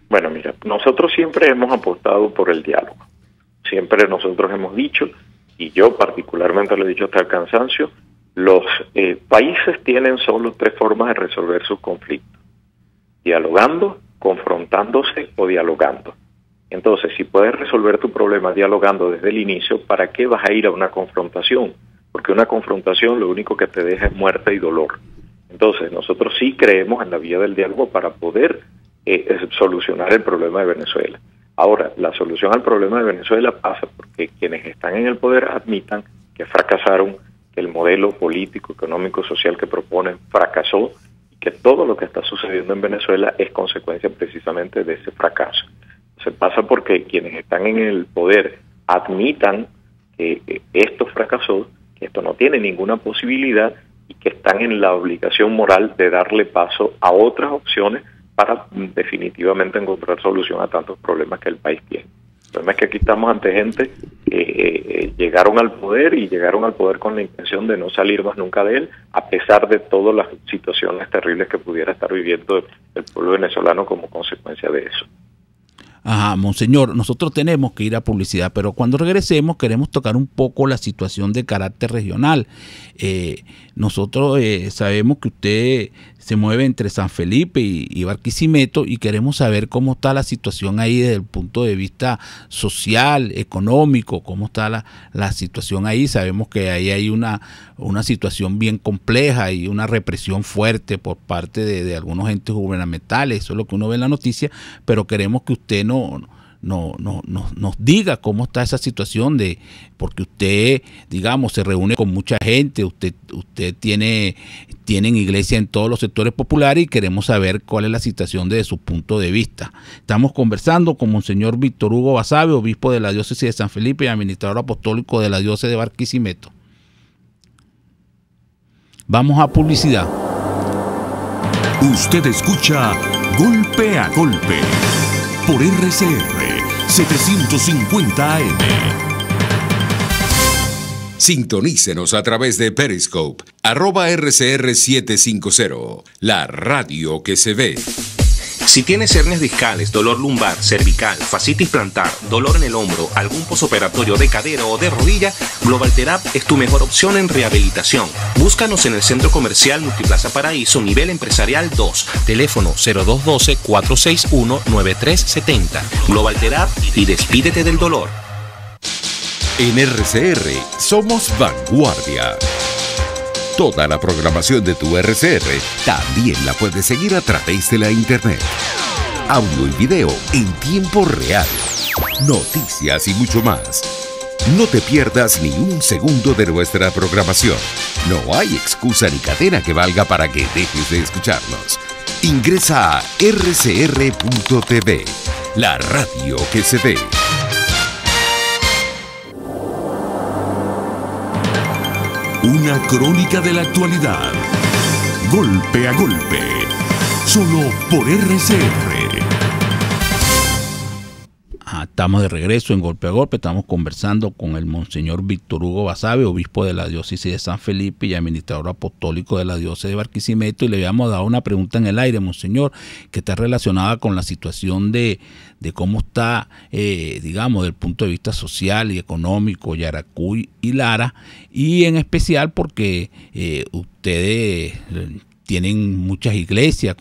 Bueno, mira, nosotros siempre hemos apostado por el diálogo. Siempre nosotros hemos dicho, y yo particularmente lo he dicho hasta el cansancio, los países tienen solo 3 formas de resolver sus conflictos: dialogando, confrontándose o dialogando. Entonces, si puedes resolver tu problema dialogando desde el inicio, ¿para qué vas a ir a una confrontación? Porque una confrontación lo único que te deja es muerte y dolor. Entonces, nosotros sí creemos en la vía del diálogo para poder solucionar el problema de Venezuela. Ahora, la solución al problema de Venezuela pasa porque quienes están en el poder admitan que fracasaron, que el modelo político, económico, social que proponen fracasó, que todo lo que está sucediendo en Venezuela es consecuencia precisamente de ese fracaso. Se pasa porque quienes están en el poder admitan que esto fracasó, que esto no tiene ninguna posibilidad y que están en la obligación moral de darle paso a otras opciones para definitivamente encontrar solución a tantos problemas que el país tiene. El problema es que aquí estamos ante gente que llegaron al poder y llegaron al poder con la intención de no salir más nunca de él, a pesar de todas las situaciones terribles que pudiera estar viviendo el pueblo venezolano como consecuencia de eso. Ajá, monseñor, nosotros tenemos que ir a publicidad, pero cuando regresemos queremos tocar un poco la situación de carácter regional. Nosotros sabemos que usted se mueve entre San Felipe y Barquisimeto y queremos saber cómo está la situación ahí desde el punto de vista social, económico, cómo está la situación ahí. Sabemos que ahí hay una situación bien compleja y una represión fuerte por parte de algunos entes gubernamentales, eso es lo que uno ve en la noticia, pero queremos que usted nos diga cómo está esa situación, porque usted, digamos, se reúne con mucha gente, usted tienen iglesia en todos los sectores populares y queremos saber cuál es la situación desde su punto de vista. Estamos conversando con Monseñor Víctor Hugo Basabe, obispo de la diócesis de San Felipe y administrador apostólico de la diócesis de Barquisimeto. Vamos a publicidad. Usted escucha Golpe a Golpe por RCR 750 AM. Sintonícenos a través de Periscope, @RCR750, la radio que se ve. Si tienes hernias discales, dolor lumbar, cervical, fascitis plantar, dolor en el hombro, algún posoperatorio de cadera o de rodilla, Global Therap es tu mejor opción en rehabilitación. Búscanos en el Centro Comercial Multiplaza Paraíso, nivel empresarial 2, teléfono 0212-461-9370. Global Therap y despídete del dolor. En RCR somos vanguardia. Toda la programación de tu RCR también la puedes seguir a través de la internet. Audio y video en tiempo real. Noticias y mucho más. No te pierdas ni un segundo de nuestra programación. No hay excusa ni cadena que valga para que dejes de escucharnos. Ingresa a rcr.tv, la radio que se ve. Una crónica de la actualidad. Golpe a golpe. Solo por RCR. Estamos de regreso en Golpe a Golpe. Estamos conversando con el Monseñor Víctor Hugo Basabe, obispo de la diócesis de San Felipe y administrador apostólico de la diócesis de Barquisimeto. Y le habíamos dado una pregunta en el aire, Monseñor, que está relacionada con la situación de cómo está, digamos, desde el punto de vista social y económico, Yaracuy y Lara, y en especial porque ustedes tienen muchas iglesias,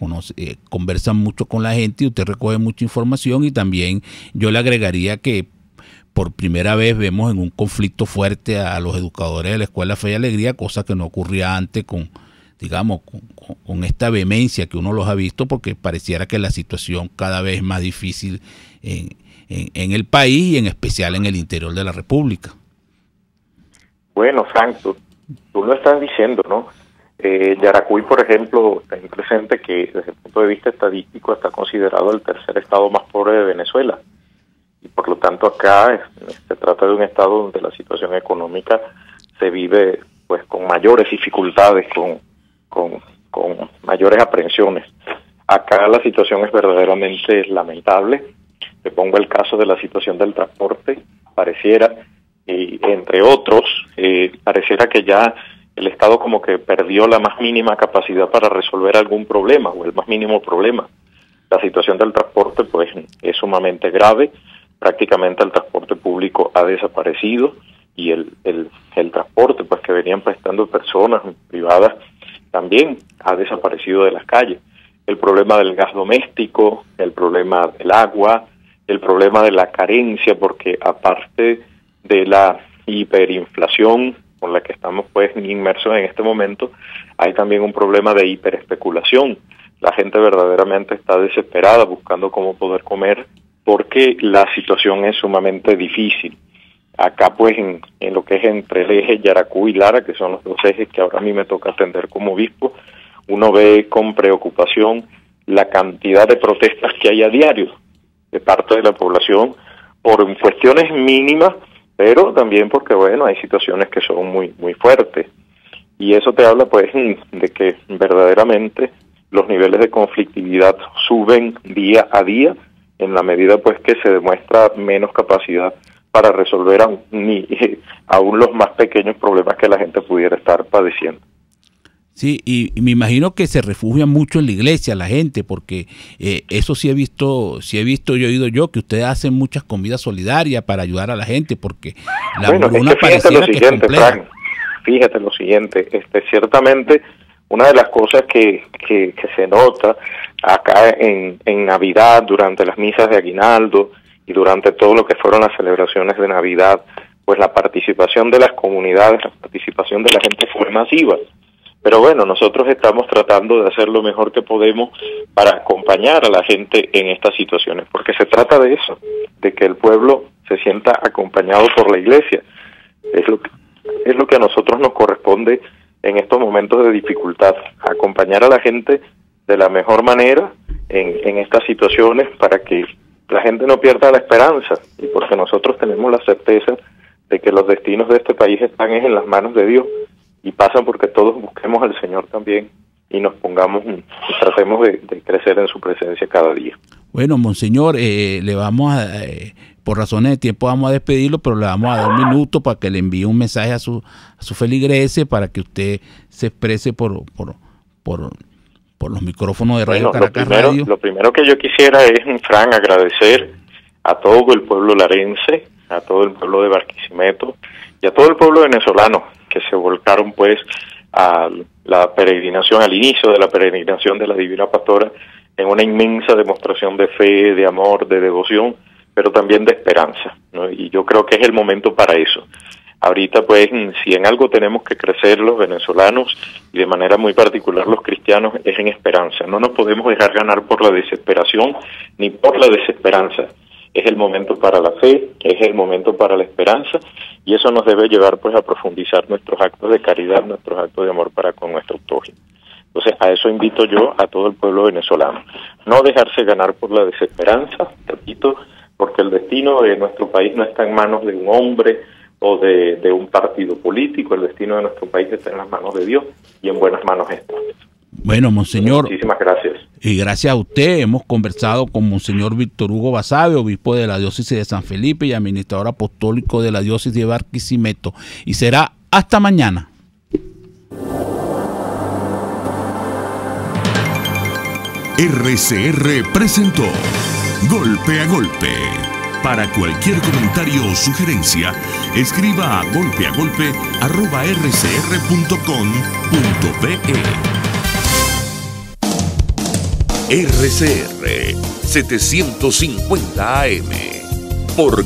conversan mucho con la gente y usted recoge mucha información, y también yo le agregaría que por primera vez vemos en un conflicto fuerte a los educadores de la Escuela Fe y Alegría, cosa que no ocurría antes con esta vehemencia que uno los ha visto, porque pareciera que la situación cada vez es más difícil en el país y en especial en el interior de la República. Bueno, Frank, tú lo estás diciendo, ¿no? Yaracuy, por ejemplo, ten presente que desde el punto de vista estadístico está considerado el tercer estado más pobre de Venezuela, y por lo tanto acá se trata de un estado donde la situación económica se vive pues con mayores dificultades, con mayores aprensiones. Acá la situación es verdaderamente lamentable. Te pongo el caso de la situación del transporte. Pareciera, entre otros, pareciera que ya el Estado como que perdió la más mínima capacidad para resolver algún problema o el más mínimo problema. La situación del transporte pues es sumamente grave. Prácticamente el transporte público ha desaparecido y el transporte pues que venían prestando personas privadas también ha desaparecido de las calles. El problema del gas doméstico, el problema del agua, el problema de la carencia, porque aparte de la hiperinflación con la que estamos pues inmersos en este momento, hay también un problema de hiperespeculación. La gente verdaderamente está desesperada buscando cómo poder comer porque la situación es sumamente difícil. Acá pues en lo que es entre el eje Yaracuy y Lara, que son los dos ejes que ahora a mí me toca atender como obispo, uno ve con preocupación la cantidad de protestas que hay a diario de parte de la población por cuestiones mínimas, pero también porque bueno, hay situaciones que son muy fuertes. Y eso te habla pues de que verdaderamente los niveles de conflictividad suben día a día en la medida pues que se demuestra menos capacidad para resolver aún los más pequeños problemas que la gente pudiera estar padeciendo. Sí, y me imagino que se refugian mucho en la iglesia la gente, porque eso sí he visto y he oído yo, que ustedes hacen muchas comidas solidarias para ayudar a la gente, porque la hambruna pareciera que es compleja. Frank, fíjate lo siguiente, ciertamente una de las cosas que se nota acá en Navidad, durante las misas de aguinaldo y durante todo lo que fueron las celebraciones de Navidad, pues la participación de las comunidades, la participación de la gente fue masiva. Pero bueno, nosotros estamos tratando de hacer lo mejor que podemos para acompañar a la gente en estas situaciones, porque se trata de eso, de que el pueblo se sienta acompañado por la iglesia. Es lo que a nosotros nos corresponde en estos momentos de dificultad, acompañar a la gente de la mejor manera en estas situaciones para que la gente no pierda la esperanza, y porque nosotros tenemos la certeza de que los destinos de este país están en las manos de Dios, y pasan porque todos busquemos al Señor también y nos pongamos y tratemos de crecer en su presencia cada día. Bueno, Monseñor, le vamos a, por razones de tiempo vamos a despedirlo, pero le vamos a dar un minuto para que le envíe un mensaje a su feligreses, para que usted se exprese por los micrófonos de Radio Caracas Radio. Lo primero que yo quisiera es, Fran, agradecer a todo el pueblo larense, a todo el pueblo de Barquisimeto y a todo el pueblo venezolano que se volcaron pues a la peregrinación, al inicio de la peregrinación de la Divina Pastora, en una inmensa demostración de fe, de amor, de devoción, pero también de esperanza, ¿no? Y yo creo que es el momento para eso. Ahorita pues si en algo tenemos que crecer los venezolanos y de manera muy particular los cristianos es en esperanza. No nos podemos dejar ganar por la desesperación ni por la desesperanza. Es el momento para la fe, es el momento para la esperanza, y eso nos debe llevar pues a profundizar nuestros actos de caridad, nuestros actos de amor para con nuestro prójimo. Entonces a eso invito yo a todo el pueblo venezolano. No dejarse ganar por la desesperanza, repito, porque el destino de nuestro país no está en manos de un hombre o de un partido político. El destino de nuestro país está en las manos de Dios y en buenas manos está. Bueno, Monseñor, muchísimas gracias. Y gracias a usted hemos conversado con Monseñor Víctor Hugo Basabe, obispo de la diócesis de San Felipe y administrador apostólico de la diócesis de Barquisimeto. Y será hasta mañana. RCR presentó Golpe a Golpe. Para cualquier comentario o sugerencia, escriba a golpeagolpe@rcr.com.be. RCR 750 AM por